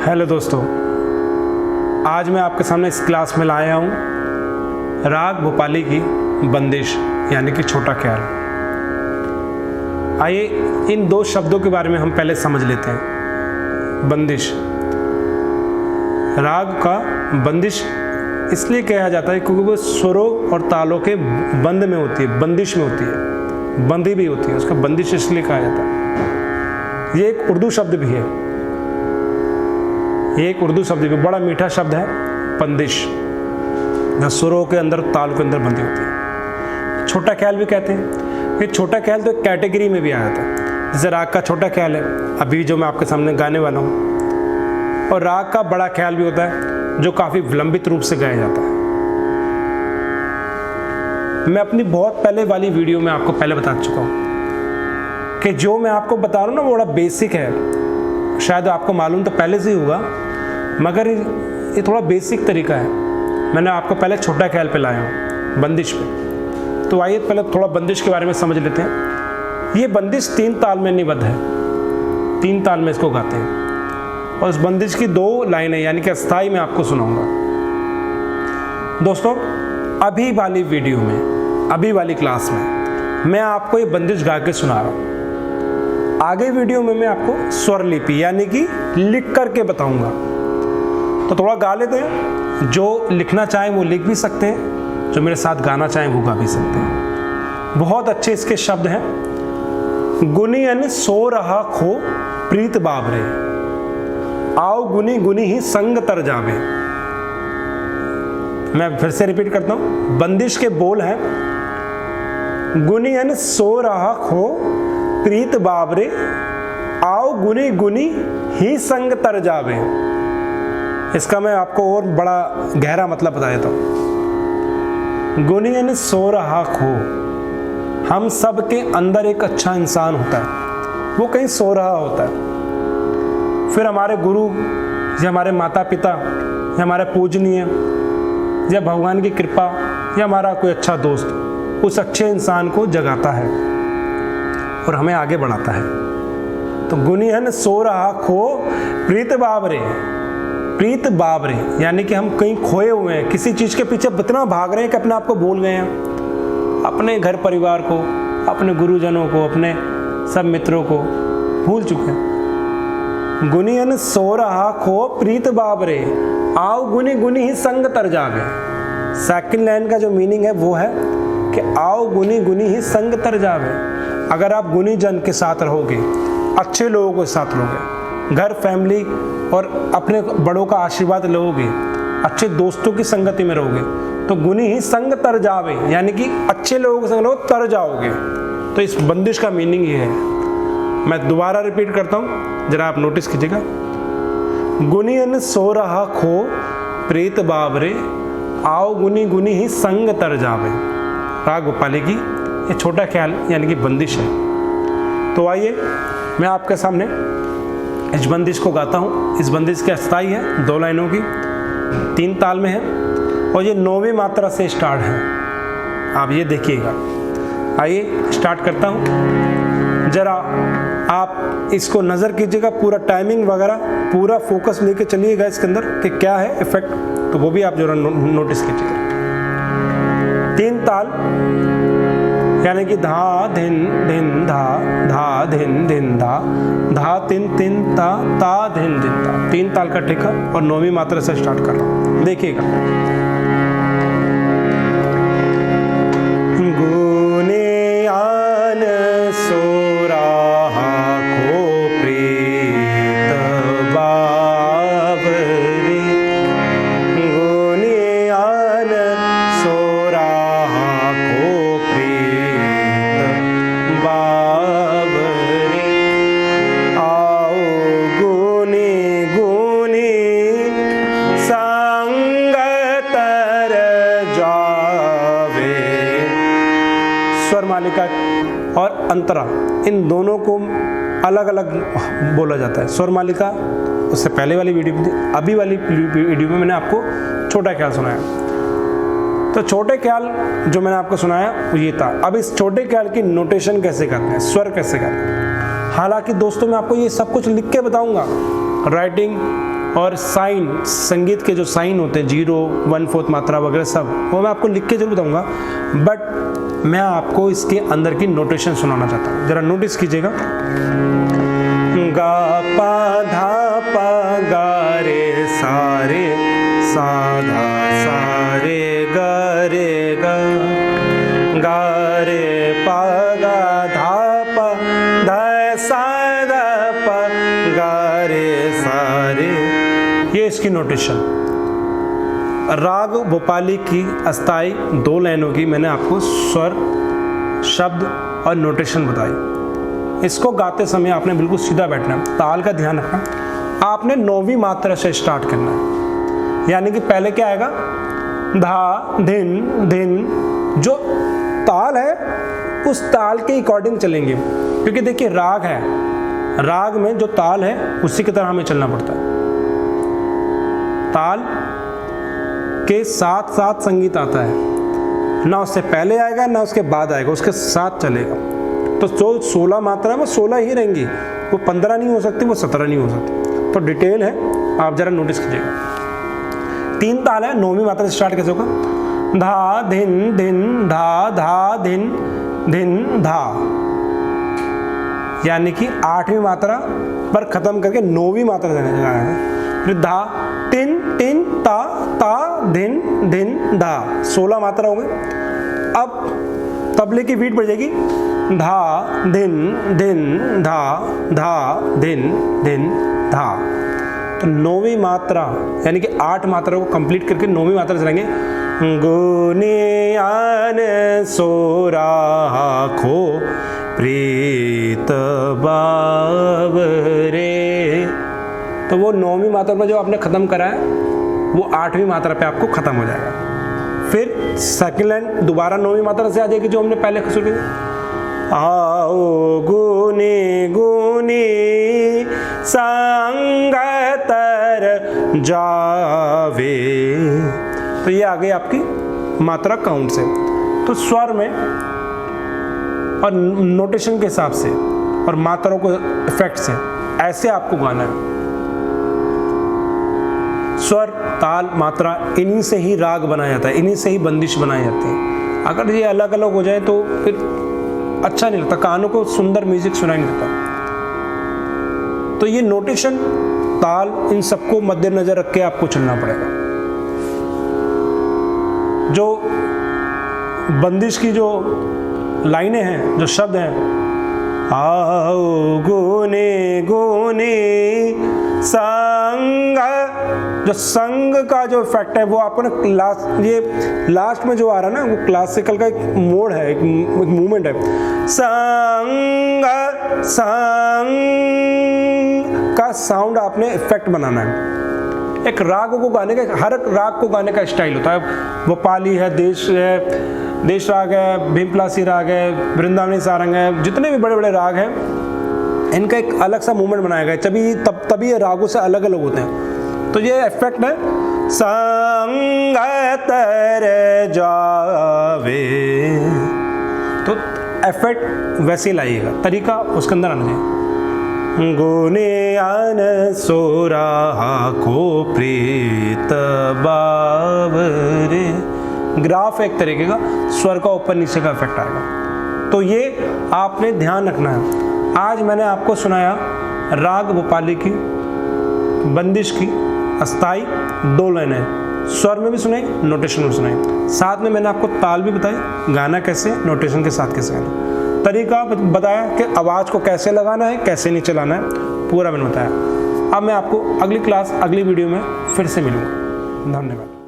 Hello दोस्तों, आज मैं आपके सामने इस क्लास में लाया हूँ राग भोपाली की बंदिश यानी कि छोटा ख्याल। आइए इन दो शब्दों के बारे में हम पहले समझ लेते हैं। बंदिश, राग का बंदिश इसलिए कहा जाता है क्योंकि वो स्वरों और तालों के बंद में होती है, बंदिश में होती है, बंदी भी होती है, उसका बंदिश इसलिए कहा जाता है। ये एक उर्दू शब्द भी है, ये एक उर्दू शब्द भी बड़ा मीठा शब्द है बंदिश, जो सुरों के अंदर ताल के अंदर बंदी होती है। छोटा ख्याल भी कहते हैं। ये छोटा ख्याल तो एक कैटेगरी में भी आया था, जैसे राग का छोटा ख्याल है अभी जो मैं आपके सामने गाने वाला हूँ, और राग का बड़ा ख्याल भी होता है जो काफ़ी विलंबित रूप से गाया जाता है। मैं अपनी बहुत पहले वाली वीडियो में आपको पहले बता चुका हूँ कि जो मैं आपको बता रहा हूँ ना वो बड़ा बेसिक है, शायद आपको मालूम तो पहले से ही होगा, मगर ये थोड़ा बेसिक तरीका है। मैंने आपको पहले छोटा ख्याल पे लाया हूँ, बंदिश पे। तो आइए पहले थोड़ा बंदिश के बारे में समझ लेते हैं। ये बंदिश 3 ताल में निबद्ध है, 3 ताल में इसको गाते हैं, और इस बंदिश की 2 लाइनें यानी कि अस्थाई मैं आपको सुनाऊंगा। दोस्तों, अभी वाली वीडियो में, अभी वाली क्लास में मैं आपको ये बंदिश गा के सुना रहा हूँ। आगे वीडियो में मैं आपको स्वर लिपि यानी कि लिख करके बताऊंगा। तो थोड़ा गा लेते हैं, जो लिखना चाहें वो लिख भी सकते हैं, जो मेरे साथ गाना चाहें वो गा भी सकते हैं। बहुत अच्छे इसके शब्द हैं। गुनियन सो रहा खो प्रीत बाबरे, आओ गुनी गुनी ही संग तर जावे। मैं फिर से रिपीट करता हूं। बंदिश के बोल हैं, गुनियन सो रहा खो प्रीत बाबरे, आओ गुनी गुनी ही संग तर जावे। इसका मैं आपको और बड़ा गहरा मतलब बता देता हूं। गुनियन सो रहा खो, हम सब के अंदर एक अच्छा इंसान होता है, वो कहीं सो रहा होता है। फिर हमारे गुरु या हमारे माता पिता या हमारे पूजनीय या भगवान की कृपा या हमारा कोई अच्छा दोस्त उस अच्छे इंसान को जगाता है और हमें आगे बढ़ाता है। तो गुनियन सो रहा खो प्रीत बाबरे, प्रीत बाबरे यानी कि हम कहीं खोए हुए हैं, किसी चीज़ के पीछे इतना भाग रहे हैं कि अपने आप को भूल गए हैं, अपने घर परिवार को, अपने गुरुजनों को, अपने सब मित्रों को भूल चुके हैं। गुनियन सो रहा खो प्रीत बाबरे, आओ गुनी गुनी ही संग तर जावे। सेकंड लाइन का जो मीनिंग है वो है कि आओ गुनी गुनी ही संग तर जावे। अगर आप गुनी जन के साथ रहोगे, अच्छे लोगों के साथ रहोगे, घर फैमिली और अपने बड़ों का आशीर्वाद लोगे, अच्छे दोस्तों की संगति में रहोगे, तो गुनी ही संग तर जावे यानी कि अच्छे लोगों के संग रहो तर जाओगे। तो इस बंदिश का मीनिंग ये है। मैं दोबारा रिपीट करता हूँ, जरा आप नोटिस कीजिएगा। गुनियन सो रहा खो प्रीत बाबरे, आओ गुनी गुनी ही संग तर जावे। राग भोपाली की ये छोटा ख्याल यानी कि बंदिश है। तो आइए मैं आपके सामने इस बंदिश को गाता हूँ। इस बंदिश की अस्थाई है, 2 लाइनों की, 3 ताल में है, और ये 9वीं मात्रा से स्टार्ट है। आप ये देखिएगा। आइए स्टार्ट करता हूँ। जरा आप इसको नज़र कीजिएगा, पूरा टाइमिंग वगैरह पूरा फोकस लेके चलिएगा इसके अंदर कि क्या है इफेक्ट, तो वो भी आप जरा नोटिस कीजिएगा। 3 ताल यानी कि धा धिन धिन धा, धा धिन धिन धा, धा तिन तिन ता, ता धिन धिन ता। 3 ताल का ठेका और 9वीं मात्रा से स्टार्ट कर रहा हूँ, देखिएगा। गुनियान सो रहा खो प्रीत बाबरे, गुनियान सो रहा खो प्रीत बाबरे, आओ गुनी गुनी संग तर जावे। स्वर मालिका और अंतरा इन दोनों को अलग अलग बोला जाता है। स्वर मालिका उससे पहले वाली वीडियो में थी, अभी वाली वीडियो में मैंने आपको छोटा ख्याल सुनाया। तो छोटे ख्याल जो मैंने आपको सुनाया वो ये था। अब इस छोटे ख्याल की नोटेशन कैसे करते हैं, स्वर कैसे करते हैं। हालांकि दोस्तों मैं आपको ये सब कुछ लिख के बताऊंगा, राइटिंग और साइन, संगीत के जो साइन होते हैं 0, 1/4 मात्रा वगैरह सब, वो मैं आपको लिख के जरूर बताऊंगा, बट मैं आपको इसके अंदर की नोटेशन सुनाना चाहता हूँ, जरा नोटिस कीजिएगा। गा पा धा पा गा रे सा रे सा धा सा रे गा रे गा, गा रे पा गा धा पा धा सा धा पा गा रे सा रे, ये इसकी नोटेशन। राग भोपाली की अस्थाई 2 लाइनों की मैंने आपको स्वर, शब्द और नोटेशन बताई। इसको गाते समय आपने बिल्कुल सीधा बैठना है, ताल का ध्यान रखना। आपने 9वीं मात्रा से स्टार्ट करना है, यानी कि पहले क्या आएगा, धा धिन धिन, जो ताल है उस ताल के अकॉर्डिंग चलेंगे, क्योंकि देखिए राग है, राग में जो ताल है उसी की तरह हमें चलना पड़ता है। ताल के साथ साथ संगीत आता है, ना उससे पहले आएगा ना उसके बाद आएगा, उसके साथ चलेगा। तो जो 16 मात्रा है वो 16 ही रहेंगी, वो 15 नहीं हो सकती, वो 17 नहीं हो सकती। तो डिटेल है, आप जरा नोटिस कीजिएगा। 3 ताल है, 9वीं मात्रा से स्टार्ट कैसे होगा, धा धिन धिन धा धा धिन धिन धा, यानी कि 8वीं मात्रा पर खत्म करके 9वीं मात्रा देने जाना है। फिर धा तिन तिन ता ता धिन धिन धा, 16 मात्रा हो गई। अब तबले की बीट बढ़ जाएगी, धा धिन धिन धा धा धिन धिन धा। तो 9वीं मात्रा यानी कि 8 मात्रा को कंप्लीट करके 9वीं मात्रा चलेंगे, गुने आन सोरा खो प्रीत बावरे। तो वो 9वीं मात्रा पर जो आपने खत्म करा है वो 8वीं मात्रा पे आपको खत्म हो जाएगा। फिर सेकंड लाइन दोबारा 9वीं मात्रा से आ जाएगी जो हमने पहले शुरू की, आओ गुनी गुनी संगतर जावे। तो ये आ गई आपकी मात्रा काउंट से। तो स्वर में और नोटेशन के हिसाब से और मात्राओं को इफेक्ट से ऐसे आपको गाना है। स्वर, ताल, मात्रा, इन्हीं से ही राग बनाया जाता है, इन्हीं से ही बंदिश बनाई जाती है। अगर ये अलग अलग हो जाए तो फिर अच्छा नहीं लगता, कानों को सुंदर म्यूजिक सुनाई नहीं देता। तो ये नोटेशन, ताल, इन सबको मद्देनजर रख के आपको चलना पड़ेगा। जो बंदिश की जो लाइनें हैं, जो शब्द हैं, आओ गुने गुने संग, जो संग का जो इफेक्ट है वो आपको ना लास्ट में जो आ रहा है ना, वो क्लासिकल का एक मोड है, एक मूवमेंट है। संग संग का साउंड आपने इफेक्ट बनाना है। एक राग को गाने का, हर राग को गाने का स्टाइल होता है। भोपाली है, देश राग है, भीमपलासी राग है, वृंदावनी सारंग है, जितने भी बड़े बड़े राग हैं इनका एक अलग सा मूवमेंट बनाया गया है, तभी ये रागों से अलग अलग होते हैं। तो ये इफेक्ट है, संगतर जावे। तो इफेक्ट वैसे लाइएगा, तरीका उसके अंदर आना चाहिए। गुने आन सोरा को प्रीत बावरे। ग्राफ एक तरीके का, स्वर का ऊपर नीचे का इफेक्ट आएगा। तो ये आपने ध्यान रखना है। आज मैंने आपको सुनाया राग भोपाली की बंदिश की अस्थाई 2 लाइनें, स्वर में भी सुनाई, नोटेशन में सुनाई। साथ में मैंने आपको ताल भी बताई, गाना कैसे, नोटेशन के साथ कैसे गाना, तरीका बताया कि आवाज़ को कैसे लगाना है, कैसे नहीं चलाना है, पूरा मैंने बताया। अब मैं आपको अगली क्लास, अगली वीडियो में फिर से मिलूँगा। धन्यवाद।